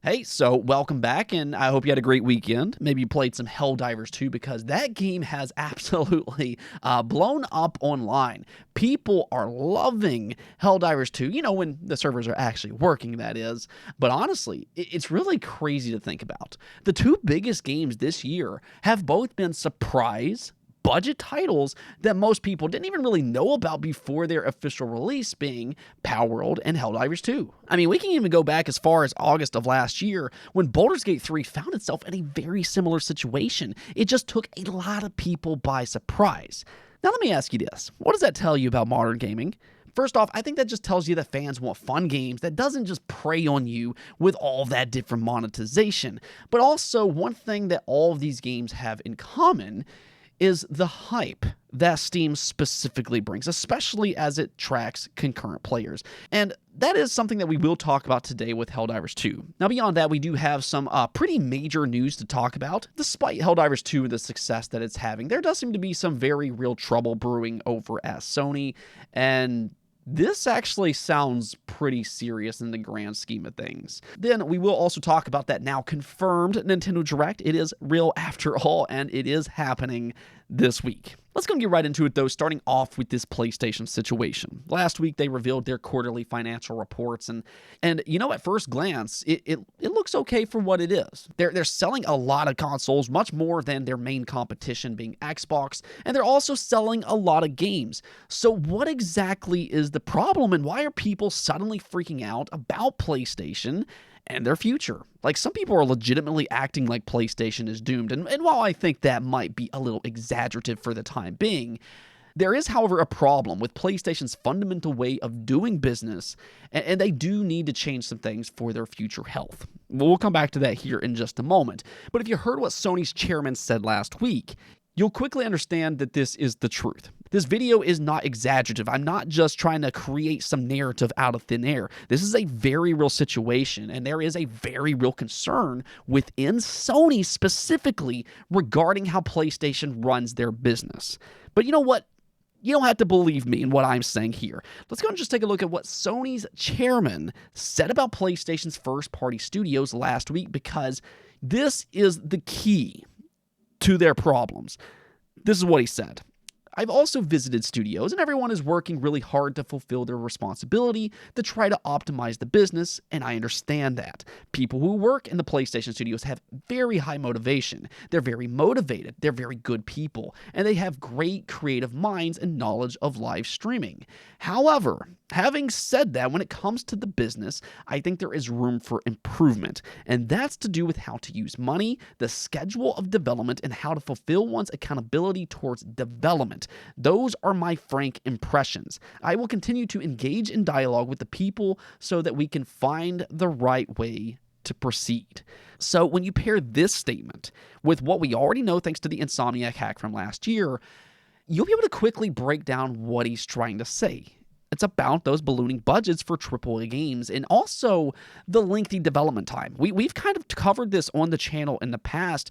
Hey, so welcome back, and I hope you had a great weekend. Maybe you played some Helldivers 2 because that game has absolutely blown up online. People are loving Helldivers 2, when the servers are actually working, that is. But honestly, it's really crazy to think about. The two biggest games this year have both been surprise budget titles that most people didn't even really know about before their official release, being Palworld and Helldivers 2. I mean, we can even go back as far as August of last year when Baldur's Gate 3 found itself in a very similar situation. It just took a lot of people by surprise. Now let me ask you this. What does that tell you about modern gaming? First off, I think that just tells you that fans want fun games that doesn't just prey on you with all that different monetization. But also, one thing that all of these games have in common is the hype that Steam specifically brings, especially as it tracks concurrent players. And that is something that we will talk about today with Helldivers 2. Now, beyond that, we do have some pretty major news to talk about. Despite Helldivers 2 and the success that it's having, there does seem to be some very real trouble brewing over at Sony, and this actually sounds pretty serious in the grand scheme of things. Then we will also talk about that now confirmed Nintendo Direct. It is real after all, and it is happening this week. Let's go and get right into it, though, starting off with this PlayStation situation. Last week, they revealed their quarterly financial reports, and at first glance, it looks okay for what it is. They're selling a lot of consoles, much more than their main competition being Xbox, and they're also selling a lot of games. So what exactly is the problem, and why are people suddenly freaking out about PlayStation and their future? Like, some people are legitimately acting like PlayStation is doomed, and while I think that might be a little exaggerative for the time being, there is, however, a problem with PlayStation's fundamental way of doing business, and they do need to change some things for their future health. We'll come back to that here in just a moment. But if you heard what Sony's chairman said last week, you'll quickly understand that this is the truth. This video is not exaggerative. I'm not just trying to create some narrative out of thin air. This is a very real situation, and there is a very real concern within Sony specifically regarding how PlayStation runs their business. But you know what? You don't have to believe me in what I'm saying here. Let's go and just take a look at what Sony's chairman said about PlayStation's first-party studios last week, because this is the key to their problems. This is what he said. I've also visited studios, and everyone is working really hard to fulfill their responsibility to try to optimize the business, and I understand that. People who work in the PlayStation studios have very high motivation. They're very motivated. They're very good people, and they have great creative minds and knowledge of live streaming. However, having said that, when it comes to the business, I think there is room for improvement, and that's to do with how to use money, the schedule of development, and how to fulfill one's accountability towards development. Those are my frank impressions. I will continue to engage in dialogue with the people so that we can find the right way to proceed. So when you pair this statement with what we already know thanks to the Insomniac hack from last year, you'll be able to quickly break down what he's trying to say. It's about those ballooning budgets for AAA games, and also the lengthy development time. We've kind of covered this on the channel in the past,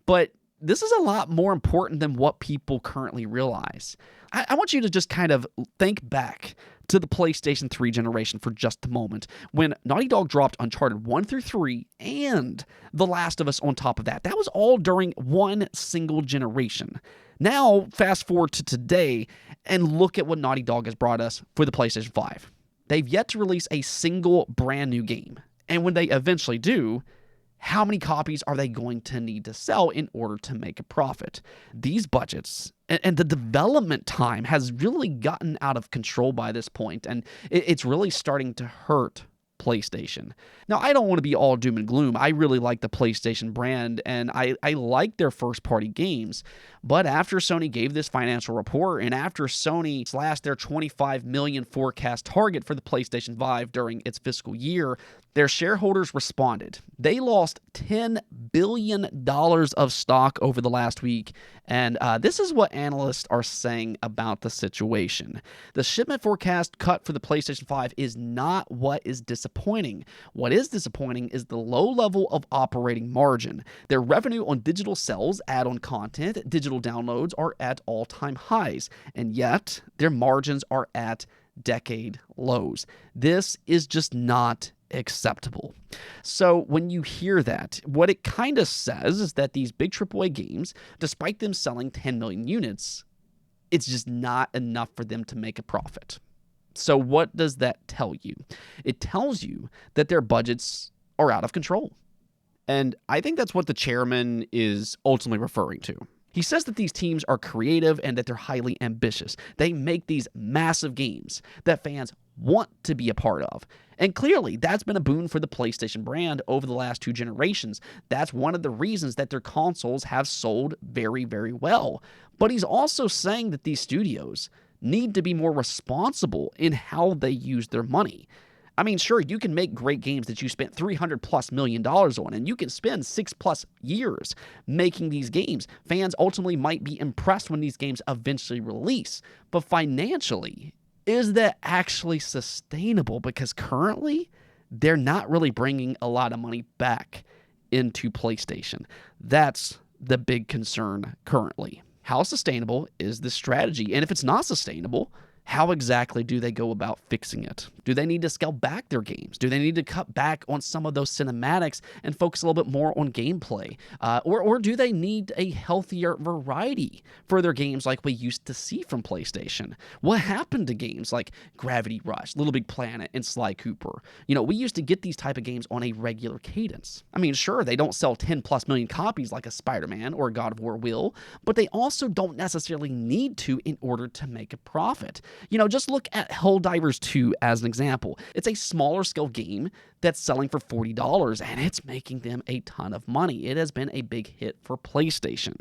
but this is a lot more important than what people currently realize. I want you to just kind of think back to the PlayStation 3 generation for just a moment, when Naughty Dog dropped Uncharted 1 through 3 and The Last of Us on top of that. That was all during one single generation. Now, fast forward to today and look at what Naughty Dog has brought us for the PlayStation 5. They've yet to release a single brand new game. And when they eventually do, how many copies are they going to need to sell in order to make a profit? These budgets and the development time has really gotten out of control by this point, and it's really starting to hurt PlayStation. Now, I don't want to be all doom and gloom. I really like the PlayStation brand, and I like their first-party games. But after Sony gave this financial report, and after Sony slashed their $25 million forecast target for the PlayStation 5 during its fiscal year, their shareholders responded. They lost $10 billion of stock over the last week, and this is what analysts are saying about the situation. The shipment forecast cut for the PlayStation 5 is not what is disappointing. What is disappointing is the low level of operating margin. Their revenue on digital sales, add-on content, digital downloads are at all-time highs, and yet their margins are at decade lows. This is just not acceptable. So when you hear that, what it kind of says is that these big AAA games, despite them selling 10 million units, it's just not enough for them to make a profit. So what does that tell you? It tells you that their budgets are out of control. And I think that's what the chairman is ultimately referring to. He says that these teams are creative and that they're highly ambitious. They make these massive games that fans want to be a part of. And clearly, that's been a boon for the PlayStation brand over the last 2 generations. That's one of the reasons that their consoles have sold very, very well. But he's also saying that these studios need to be more responsible in how they use their money. I mean, sure, you can make great games that you spent $300+ million on, and you can spend 6+ years making these games. Fans ultimately might be impressed when these games eventually release. But financially, is that actually sustainable? Because currently, they're not really bringing a lot of money back into PlayStation. That's the big concern currently. How sustainable is this strategy? And if it's not sustainable, how exactly do they go about fixing it? Do they need to scale back their games? Do they need to cut back on some of those cinematics and focus a little bit more on gameplay? Or do they need a healthier variety for their games like we used to see from PlayStation? What happened to games like Gravity Rush, Little Big Planet, and Sly Cooper? You know, we used to get these type of games on a regular cadence. I mean, sure, they don't sell 10+ million copies like a Spider-Man or a God of War will, but they also don't necessarily need to in order to make a profit. You know, just look at Helldivers 2 as an example. It's a smaller scale game that's selling for $40, and it's making them a ton of money. It has been a big hit for PlayStation.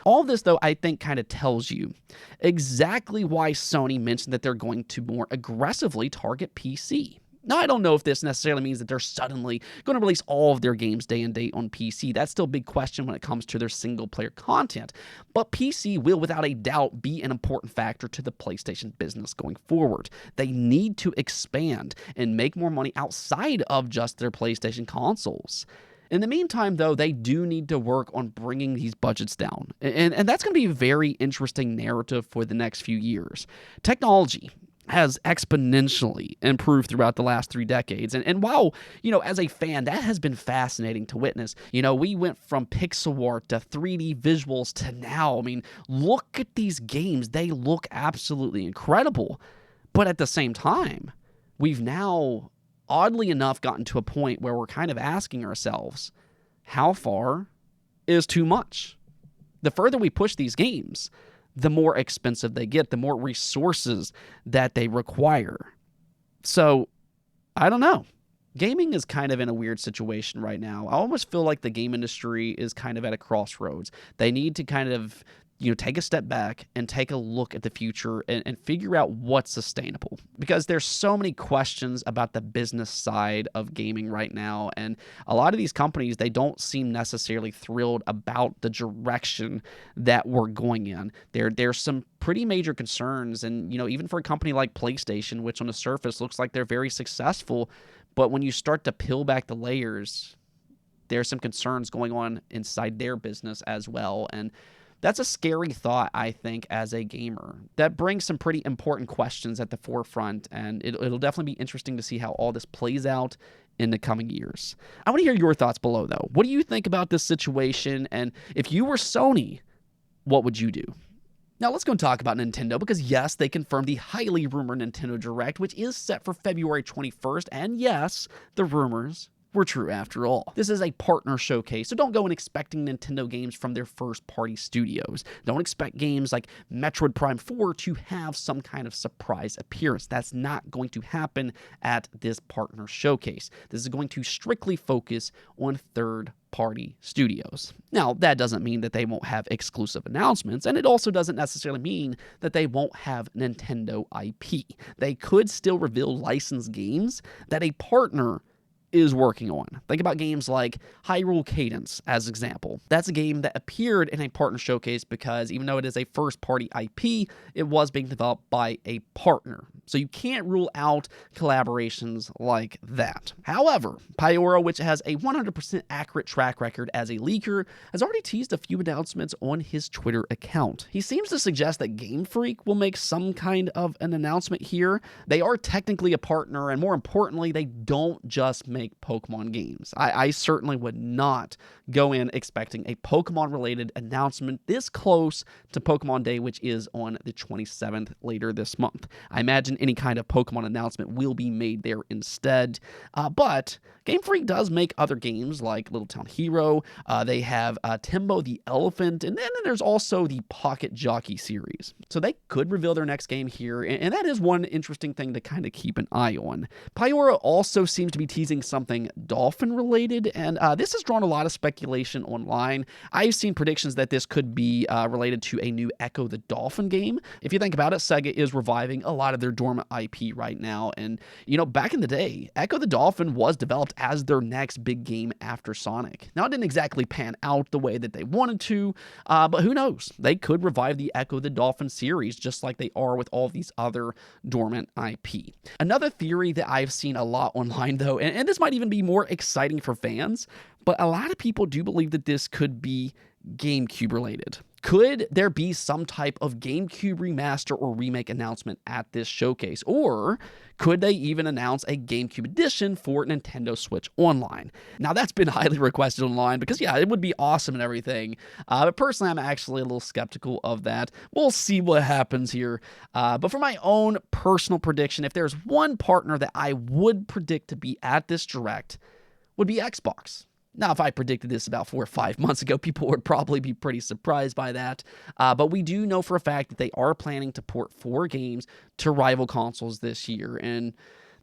All this, though, I think kind of tells you exactly why Sony mentioned that they're going to more aggressively target PC. Now, I don't know if this necessarily means that they're suddenly going to release all of their games day and date on PC. That's still a big question when it comes to their single-player content. But PC will, without a doubt, be an important factor to the PlayStation business going forward. They need to expand and make more money outside of just their PlayStation consoles. In the meantime, though, they do need to work on bringing these budgets down. And that's going to be a very interesting narrative for the next few years. Technology has exponentially improved throughout the last 3 decades. And while, you know, as a fan, that has been fascinating to witness. You know, we went from pixel art to 3D visuals to now. I mean, look at these games. They look absolutely incredible. But at the same time, we've now, oddly enough, gotten to a point where we're kind of asking ourselves, how far is too much? The further we push these games, the more expensive they get, the more resources that they require. So, I don't know. Gaming is kind of in a weird situation right now. I almost feel like the game industry is kind of at a crossroads. They need to kind of, you know, take a step back and take a look at the future and figure out what's sustainable. Because there's so many questions about the business side of gaming right now. And a lot of these companies, they don't seem necessarily thrilled about the direction that we're going in. There's some pretty major concerns. And, you know, even for a company like PlayStation, which on the surface looks like they're very successful, but when you start to peel back the layers, there's some concerns going on inside their business as well. And that's a scary thought, I think, as a gamer. That brings some pretty important questions at the forefront, and it'll definitely be interesting to see how all this plays out in the coming years. I want to hear your thoughts below, though. What do you think about this situation? And if you were Sony, what would you do? Now, let's go and talk about Nintendo, because yes, they confirmed the highly rumored Nintendo Direct, which is set for February 21st, and yes, the rumors were true after all. This is a partner showcase, so don't go in expecting Nintendo games from their first-party studios. Don't expect games like Metroid Prime 4 to have some kind of surprise appearance. That's not going to happen at this partner showcase. This is going to strictly focus on third-party studios. Now, that doesn't mean that they won't have exclusive announcements, and it also doesn't necessarily mean that they won't have Nintendo IP. They could still reveal licensed games that a partner is working on. Think about games like Hyrule Cadence as example. That's a game that appeared in a partner showcase because even though it is a first-party IP, it was being developed by a partner. So you can't rule out collaborations like that. However, Pyora, which has a 100% accurate track record as a leaker, has already teased a few announcements on his Twitter account. He seems to suggest that Game Freak will make some kind of an announcement here. They are technically a partner, and more importantly, they don't just make Pokemon games. I certainly would not go in expecting a Pokemon-related announcement this close to Pokemon Day, which is on the 27th later this month. I imagine any kind of Pokemon announcement will be made there instead, but Game Freak does make other games like Little Town Hero. They have Timbo the Elephant, and then there's also the Pocket Jockey series. So they could reveal their next game here, and that is one interesting thing to kind of keep an eye on. Pyora also seems to be teasing something dolphin-related, and this has drawn a lot of speculation online. I've seen predictions that this could be related to a new Echo the Dolphin game. If you think about it, Sega is reviving a lot of their dormant IP right now, and back in the day, Echo the Dolphin was developed as their next big game after Sonic. Now, it didn't exactly pan out the way that they wanted to, but who knows? They could revive the Echo the Dolphin series just like they are with all of these other dormant IP. Another theory that I've seen a lot online, though, and this might even be more exciting for fans, but a lot of people do believe that this could be GameCube related. Could there be some type of GameCube remaster or remake announcement at this showcase? Or could they even announce a GameCube edition for Nintendo Switch Online? Now, that's been highly requested online because, yeah, it would be awesome and everything. But personally, I'm actually a little skeptical of that. We'll see what happens here. But for my own personal prediction, if there's one partner that I would predict to be at this Direct, would be Xbox. Now, if I predicted this about 4 or 5 months ago, people would probably be pretty surprised by that. But we do know for a fact that they are planning to port 4 games to rival consoles this year. And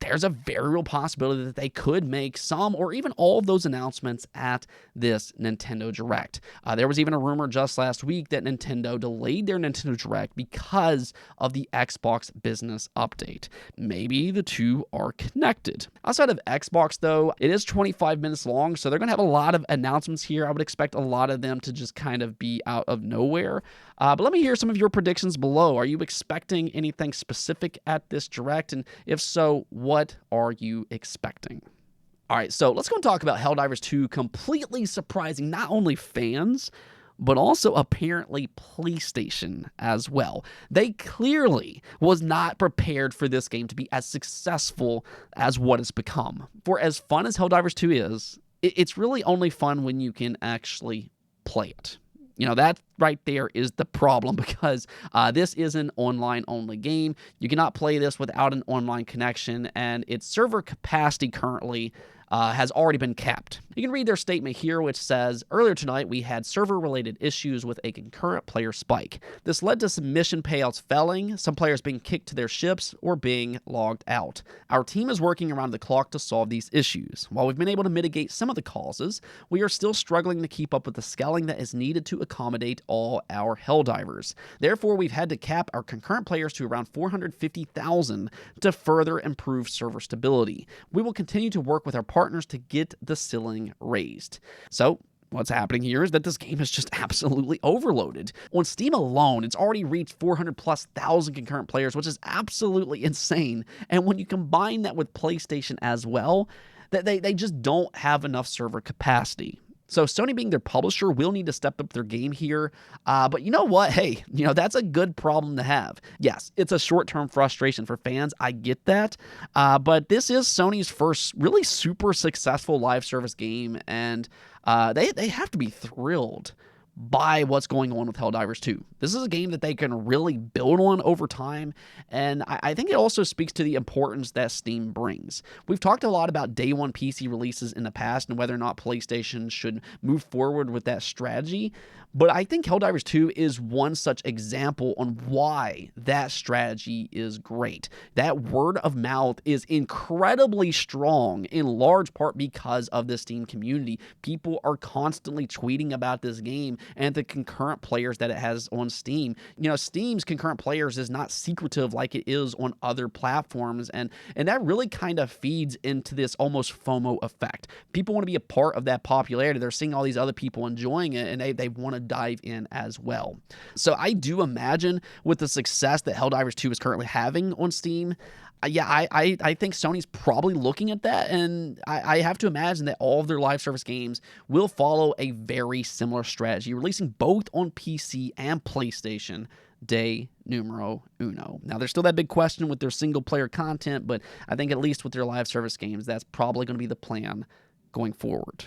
there's a very real possibility that they could make some or even all of those announcements at this Nintendo Direct. There was even a rumor just last week that Nintendo delayed their Nintendo Direct because of the Xbox business update. Maybe the two are connected. Outside of Xbox, though, it is 25 minutes long, so they're going to have a lot of announcements here. I would expect a lot of them to just kind of be out of nowhere. But let me hear some of your predictions below. Are you expecting anything specific at this Direct? And if so, what are you expecting? All right, so let's go and talk about Helldivers 2 completely surprising not only fans, but also apparently PlayStation as well. They clearly was not prepared for this game to be as successful as what it's become. For as fun as Helldivers 2 is, it's really only fun when you can actually play it. That right there is the problem because this is an online-only game. You cannot play this without an online connection, and its server capacity currently has already been capped. You can read their statement here, which says, "Earlier tonight, we had server-related issues with a concurrent player spike. This led to some mission payouts failing, some players being kicked to their ships, or being logged out. Our team is working around the clock to solve these issues. While we've been able to mitigate some of the causes, we are still struggling to keep up with the scaling that is needed to accommodate all our Helldivers. Therefore, we've had to cap our concurrent players to around 450,000 to further improve server stability. We will continue to work with our partners to get the ceiling raised." So what's happening here is that this game is just absolutely overloaded. On Steam alone, it's already reached 400,000+ concurrent players, which is absolutely insane. And when you combine that with PlayStation as well, they just don't have enough server capacity. So Sony, being their publisher, will need to step up their game here. But you know what? Hey, that's a good problem to have. Yes, it's a short-term frustration for fans. I get that. But this is Sony's first really super successful live service game, and they have to be thrilled by what's going on with Helldivers 2. This is a game that they can really build on over time, and I think it also speaks to the importance that Steam brings. We've talked a lot about day one PC releases in the past and whether or not PlayStation should move forward with that strategy, but I think Helldivers 2 is one such example on why that strategy is great. That word of mouth is incredibly strong, in large part because of the Steam community. People are constantly tweeting about this game, and the concurrent players that it has on Steam. Steam's concurrent players is not secretive like it is on other platforms, and that really kind of feeds into this almost FOMO effect. People want to be a part of that popularity. They're seeing all these other people enjoying it, and they want to dive in as well. So I do imagine with the success that Helldivers 2 is currently having on Steam, I think Sony's probably looking at that, and I have to imagine that all of their live service games will follow a very similar strategy, releasing both on PC and PlayStation day numero uno. Now, there's still that big question with their single-player content, but I think at least with their live service games, that's probably going to be the plan going forward.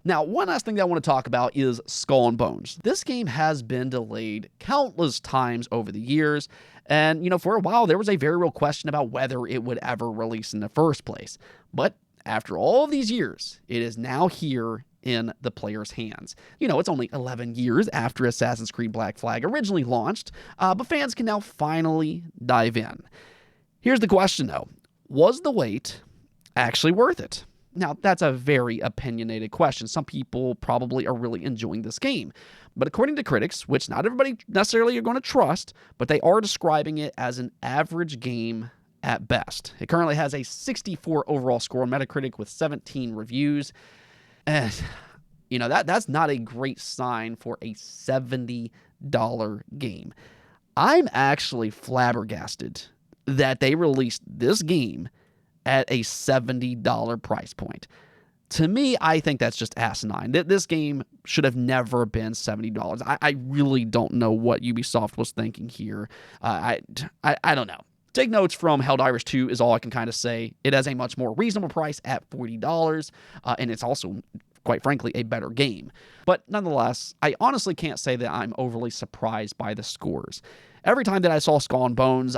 Now, one last thing that I want to talk about is Skull and Bones. This game has been delayed countless times over the years, and, for a while, there was a very real question about whether it would ever release in the first place. But after all of these years, it is now here in the player's hands. It's only 11 years after Assassin's Creed Black Flag originally launched, but fans can now finally dive in. Here's the question, though. Was the wait actually worth it? Now, that's a very opinionated question. Some people probably are really enjoying this game. But according to critics, which not everybody necessarily are going to trust, but they are describing it as an average game at best. It currently has a 64 overall score on Metacritic with 17 reviews. And, that's not a great sign for a $70 game. I'm actually flabbergasted that they released this game at a $70 price point. To me, I think that's just asinine. This game should have never been $70. I really don't know what Ubisoft was thinking here. I don't know. Take notes from Helldivers 2 is all I can kind of say. It has a much more reasonable price at $40, and it's also, quite frankly, a better game. But nonetheless, I honestly can't say that I'm overly surprised by the scores. Every time that I saw Skull and Bones,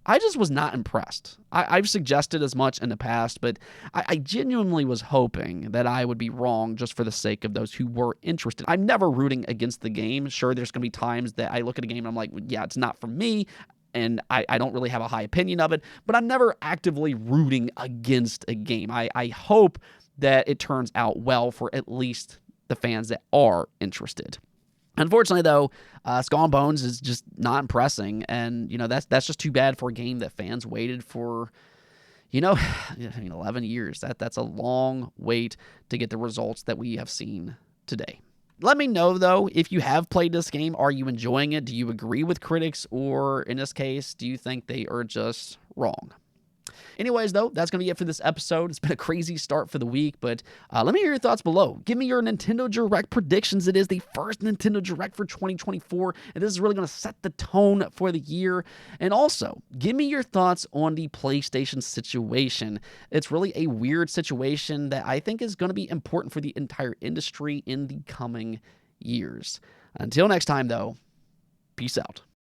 I just was not impressed. I've suggested as much in the past, but I genuinely was hoping that I would be wrong just for the sake of those who were interested. I'm never rooting against the game. Sure, there's going to be times that I look at a game and I'm like, yeah, it's not for me, and I don't really have a high opinion of it, but I'm never actively rooting against a game. I hope that it turns out well for at least the fans that are interested. Unfortunately, though, Skull and Bones is just not impressing, and that's just too bad for a game that fans waited for. 11 years. That's a long wait to get the results that we have seen today. Let me know, though, if you have played this game. Are you enjoying it? Do you agree with critics, or in this case, do you think they are just wrong? Anyways, though, that's going to be it for this episode. It's been a crazy start for the week, but let me hear your thoughts below. Give me your Nintendo Direct predictions. It is the first Nintendo Direct for 2024, and this is really going to set the tone for the year. And also, give me your thoughts on the PlayStation situation. It's really a weird situation that I think is going to be important for the entire industry in the coming years. Until next time, though, peace out.